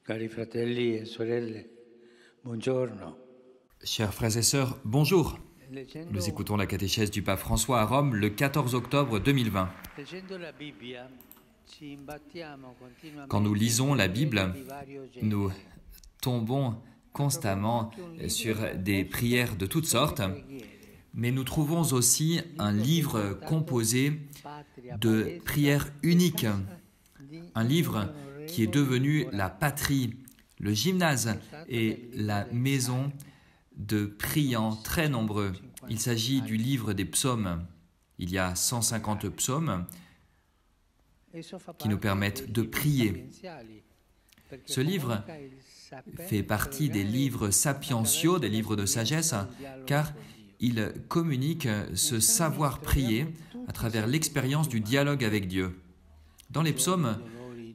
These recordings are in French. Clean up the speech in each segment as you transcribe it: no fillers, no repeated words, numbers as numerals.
Cari fratelli e sorelle, buongiorno. Chers frères et sœurs, bonjour. Nous écoutons la catéchèse du pape François à Rome le 14 octobre 2020. Quand nous lisons la Bible, nous tombons constamment sur des prières de toutes sortes, mais nous trouvons aussi un livre composé de prières uniques, un livre qui est devenu la patrie, le gymnase et la maison de priants très nombreux. Il s'agit du livre des psaumes. Il y a 150 psaumes qui nous permettent de prier. Ce livre fait partie des livres sapientiaux, des livres de sagesse, car il communique ce savoir prier à travers l'expérience du dialogue avec Dieu. Dans les psaumes,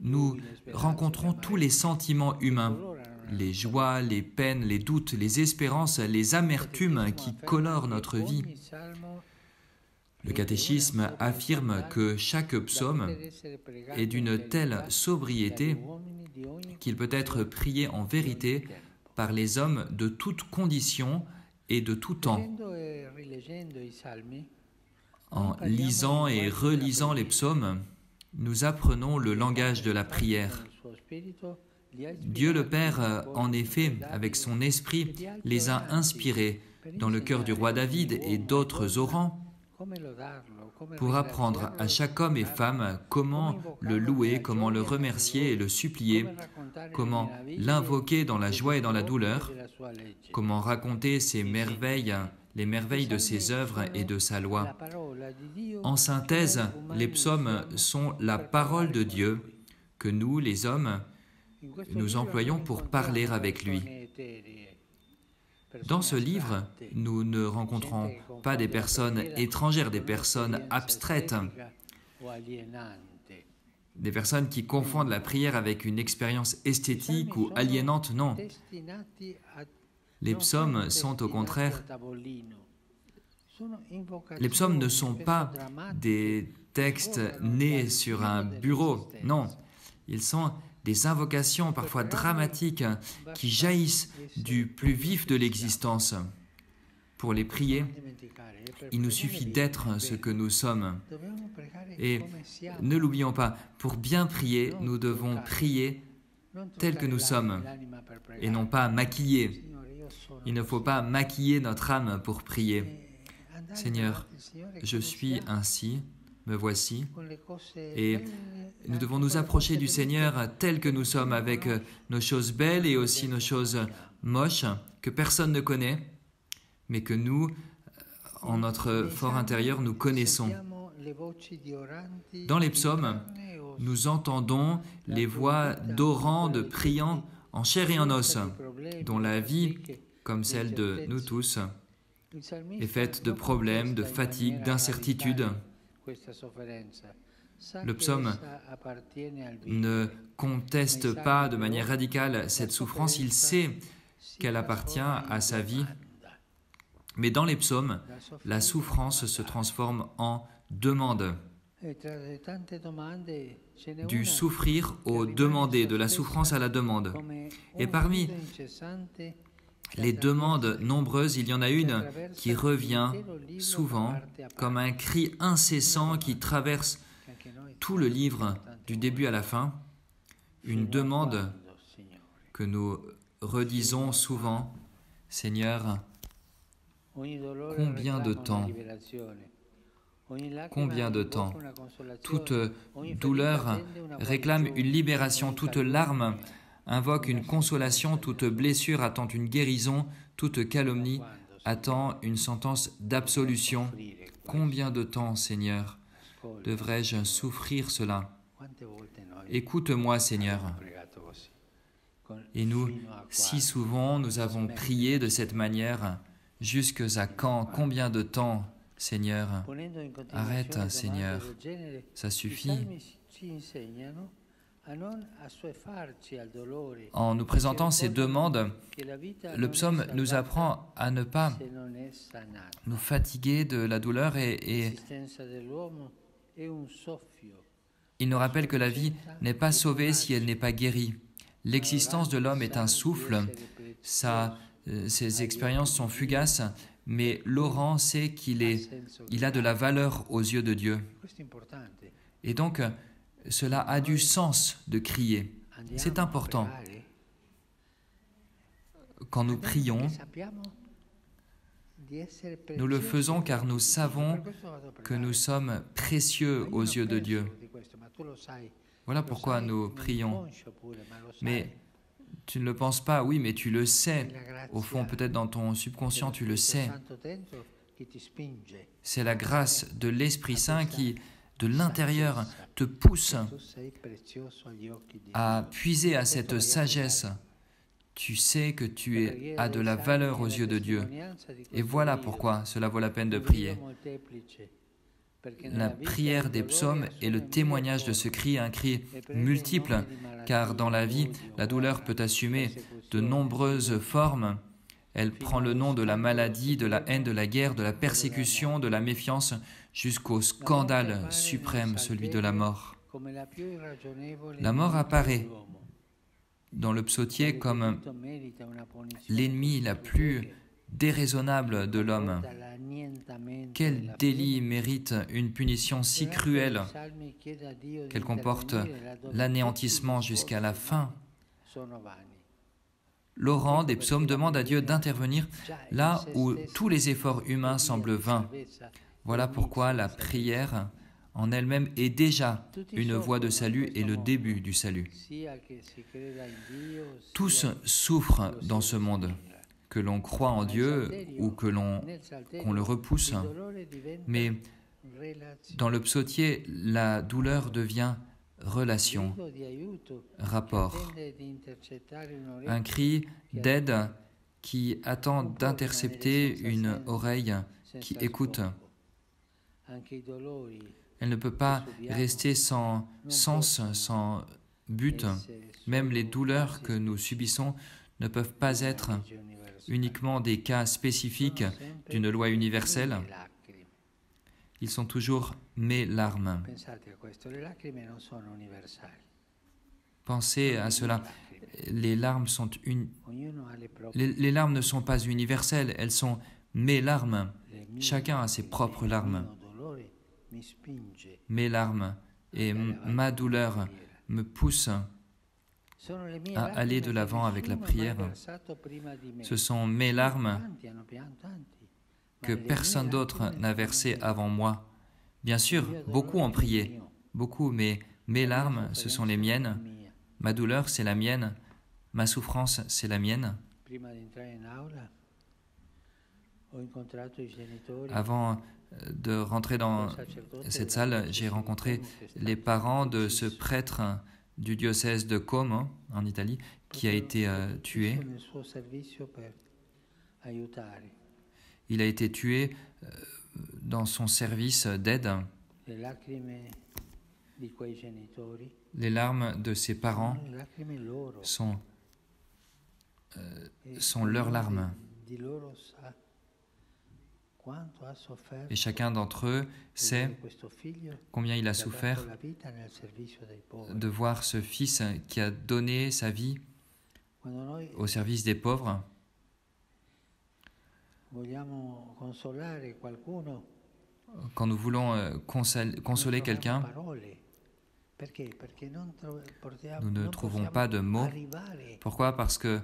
nous rencontrons tous les sentiments humains, les joies, les peines, les doutes, les espérances, les amertumes qui colorent notre vie. Le catéchisme affirme que chaque psaume est d'une telle sobriété qu'il peut être prié en vérité par les hommes de toutes conditions et de tout temps. En lisant et relisant les psaumes, nous apprenons le langage de la prière. Dieu le Père, en effet, avec son esprit, les a inspirés dans le cœur du roi David et d'autres au rang pour apprendre à chaque homme et femme comment le louer, comment le remercier et le supplier, comment l'invoquer dans la joie et dans la douleur, comment raconter ses merveilles, les merveilles de ses œuvres et de sa loi. En synthèse, les psaumes sont la parole de Dieu que nous, les hommes, nous employons pour parler avec lui. Dans ce livre, nous ne rencontrons pas des personnes étrangères, des personnes abstraites, des personnes qui confondent la prière avec une expérience esthétique ou aliénante, non. Les psaumes sont au contraire, les psaumes ne sont pas des textes nés sur un bureau, non. Ils sont des invocations parfois dramatiques qui jaillissent du plus vif de l'existence. Pour les prier, il nous suffit d'être ce que nous sommes. Et ne l'oublions pas, pour bien prier, nous devons prier tel que nous sommes et non pas maquiller. Il ne faut pas maquiller notre âme pour prier. Seigneur, je suis ainsi, me voici, et nous devons nous approcher du Seigneur tel que nous sommes, avec nos choses belles et aussi nos choses moches, que personne ne connaît, mais que nous, en notre fort intérieur, nous connaissons. Dans les psaumes, nous entendons les voix d'orants, de priants, en chair et en os, dont la vie, comme celle de nous tous, est faite de problèmes, de fatigues, d'incertitudes. Le psaume ne conteste pas de manière radicale cette souffrance, il sait qu'elle appartient à sa vie. Mais dans les psaumes, la souffrance se transforme en demande. Du souffrir au demander, de la souffrance à la demande. Et parmi les demandes nombreuses, il y en a une qui revient souvent comme un cri incessant qui traverse tout le livre du début à la fin, une demande que nous redisons souvent, Seigneur, combien de temps? Combien de temps? Toute douleur réclame une libération, toute larme invoque une consolation, toute blessure attend une guérison, toute calomnie attend une sentence d'absolution. Combien de temps, Seigneur, devrais-je souffrir cela? Écoute-moi, Seigneur. Et nous, si souvent, nous avons prié de cette manière. Jusque à quand? Combien de temps, Seigneur? Arrête, Seigneur. Ça suffit. En nous présentant ces demandes, le psaume nous apprend à ne pas nous fatiguer de la douleur et il nous rappelle que la vie n'est pas sauvée si elle n'est pas guérie. L'existence de l'homme est un souffle, ses expériences sont fugaces, mais Laurent sait il a de la valeur aux yeux de Dieu. Et donc, cela a du sens de crier. C'est important. Quand nous prions, nous le faisons car nous savons que nous sommes précieux aux yeux de Dieu. Voilà pourquoi nous prions. Mais tu ne le penses pas, oui, mais tu le sais. Au fond, peut-être dans ton subconscient, tu le sais. C'est la grâce de l'Esprit Saint qui, de l'intérieur, te pousse à puiser à cette sagesse. Tu sais que tu as de la valeur aux yeux de Dieu. Et voilà pourquoi cela vaut la peine de prier. La prière des psaumes est le témoignage de ce cri, un cri multiple, car dans la vie, la douleur peut assumer de nombreuses formes. Elle prend le nom de la maladie, de la haine, de la guerre, de la persécution, de la méfiance, jusqu'au scandale suprême, celui de la mort. La mort apparaît dans le psautier comme l'ennemi la plus déraisonnable de l'homme. Quel délit mérite une punition si cruelle qu'elle comporte l'anéantissement jusqu'à la fin? Laurent des psaumes demande à Dieu d'intervenir là où tous les efforts humains semblent vains. Voilà pourquoi la prière en elle-même est déjà une voie de salut et le début du salut. Tous souffrent dans ce monde, que l'on croit en Dieu ou qu'on le repousse, mais dans le psautier, la douleur devient relation, rapport, un cri d'aide qui attend d'intercepter une oreille qui écoute. Elle ne peut pas rester sans sens, sans but. Même les douleurs que nous subissons ne peuvent pas être uniquement des cas spécifiques d'une loi universelle. Ils sont toujours mes larmes. Pensez à cela. Les larmes les larmes ne sont pas universelles, elles sont mes larmes. Chacun a ses propres larmes. Mes larmes et ma douleur me poussent à aller de l'avant avec la prière. Ce sont mes larmes que personne d'autre n'a versées avant moi. Bien sûr, beaucoup ont prié, beaucoup, mais mes larmes, ce sont les miennes. Ma douleur, c'est la mienne. Ma souffrance, c'est la mienne. Avant de rentrer dans cette salle, j'ai rencontré les parents de ce prêtre du diocèse de Como, en Italie, qui a été tué. Il a été tué dans son service d'aide. Les larmes de ses parents sont leurs larmes. Et chacun d'entre eux sait combien il a souffert de voir ce fils qui a donné sa vie au service des pauvres. Quand nous voulons consoler quelqu'un, nous ne trouvons pas de mots. Pourquoi? Parce que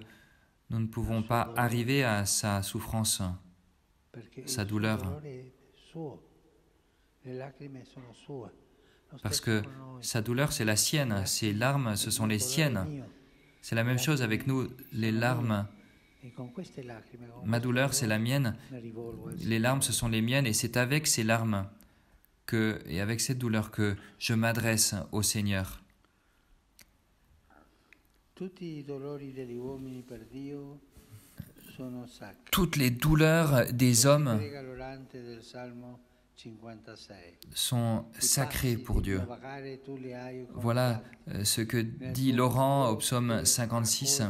nous ne pouvons pas arriver à sa souffrance, sa douleur. Parce que sa douleur, c'est la sienne. Ses larmes, ce sont les siennes. C'est la même chose avec nous, les larmes. Ma douleur, c'est la mienne. Les larmes, ce sont les miennes. Et c'est avec ces larmes et avec cette douleur que je m'adresse au Seigneur. Toutes les douleurs des hommes sont sacrées pour Dieu. Voilà ce que dit Laurent au psaume 56.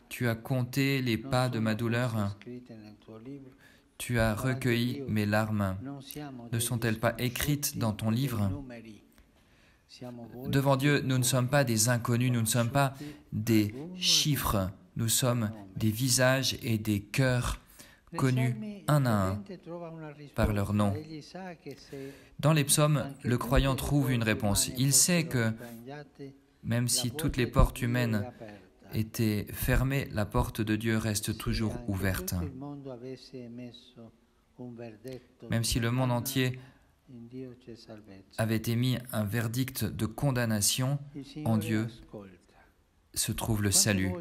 Tu as compté les pas de ma douleur. Tu as recueilli mes larmes. Ne sont-elles pas écrites dans ton livre? Devant Dieu, nous ne sommes pas des inconnus, nous ne sommes pas des chiffres, nous sommes des visages et des cœurs connus un à un par leur nom. Dans les psaumes, le croyant trouve une réponse. Il sait que même si toutes les portes humaines étaient fermées, la porte de Dieu reste toujours ouverte. Même si le monde entier avait émis un verdict de condamnation, en Dieu se trouve le salut.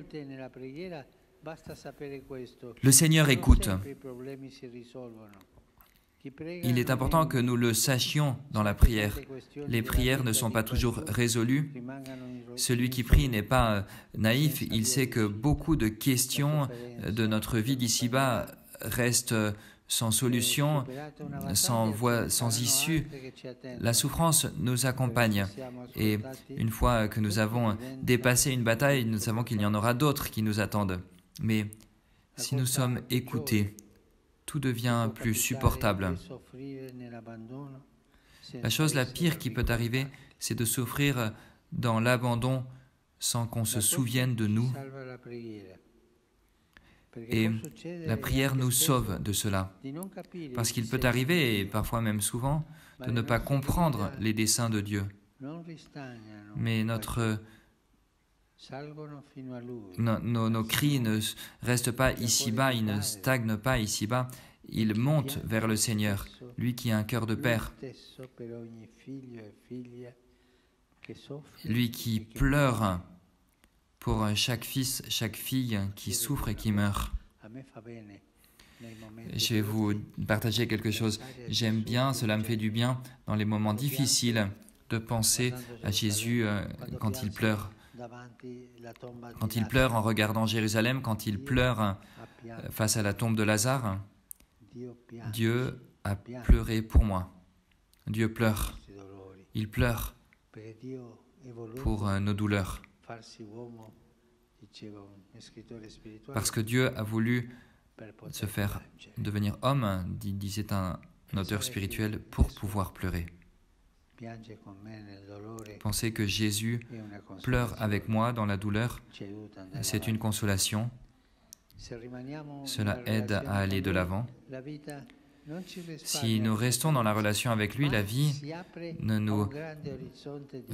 Le Seigneur écoute. Il est important que nous le sachions dans la prière. Les prières ne sont pas toujours résolues. Celui qui prie n'est pas naïf. Il sait que beaucoup de questions de notre vie d'ici-bas restent sans solution, sans issue. La souffrance nous accompagne. Et une fois que nous avons dépassé une bataille, nous savons qu'il y en aura d'autres qui nous attendent. Mais si nous sommes écoutés, tout devient plus supportable. La chose la pire qui peut arriver, c'est de souffrir dans l'abandon sans qu'on se souvienne de nous. Et la prière nous sauve de cela. Parce qu'il peut arriver, et parfois même souvent, de ne pas comprendre les desseins de Dieu. Mais nos cris ne restent pas ici-bas, ils ne stagnent pas ici-bas, ils montent vers le Seigneur, lui qui a un cœur de père, lui qui pleure pour chaque fils, chaque fille qui souffre et qui meurt. Je vais vous partager quelque chose. J'aime bien, cela me fait du bien dans les moments difficiles de penser à Jésus quand il pleure. Quand il pleure en regardant Jérusalem, quand il pleure face à la tombe de Lazare, Dieu a pleuré pour moi. Dieu pleure. Il pleure pour nos douleurs. Parce que Dieu a voulu se faire devenir homme, disait un auteur spirituel, pour pouvoir pleurer. Pensez que Jésus pleure avec moi dans la douleur, c'est une consolation. Cela aide à aller de l'avant. Si nous restons dans la relation avec lui, la vie ne nous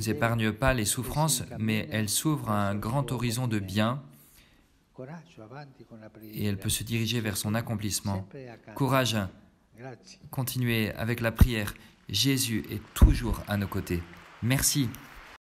épargne pas les souffrances, mais elle s'ouvre à un grand horizon de bien et elle peut se diriger vers son accomplissement. Courage, continuez avec la prière. Jésus est toujours à nos côtés. Merci.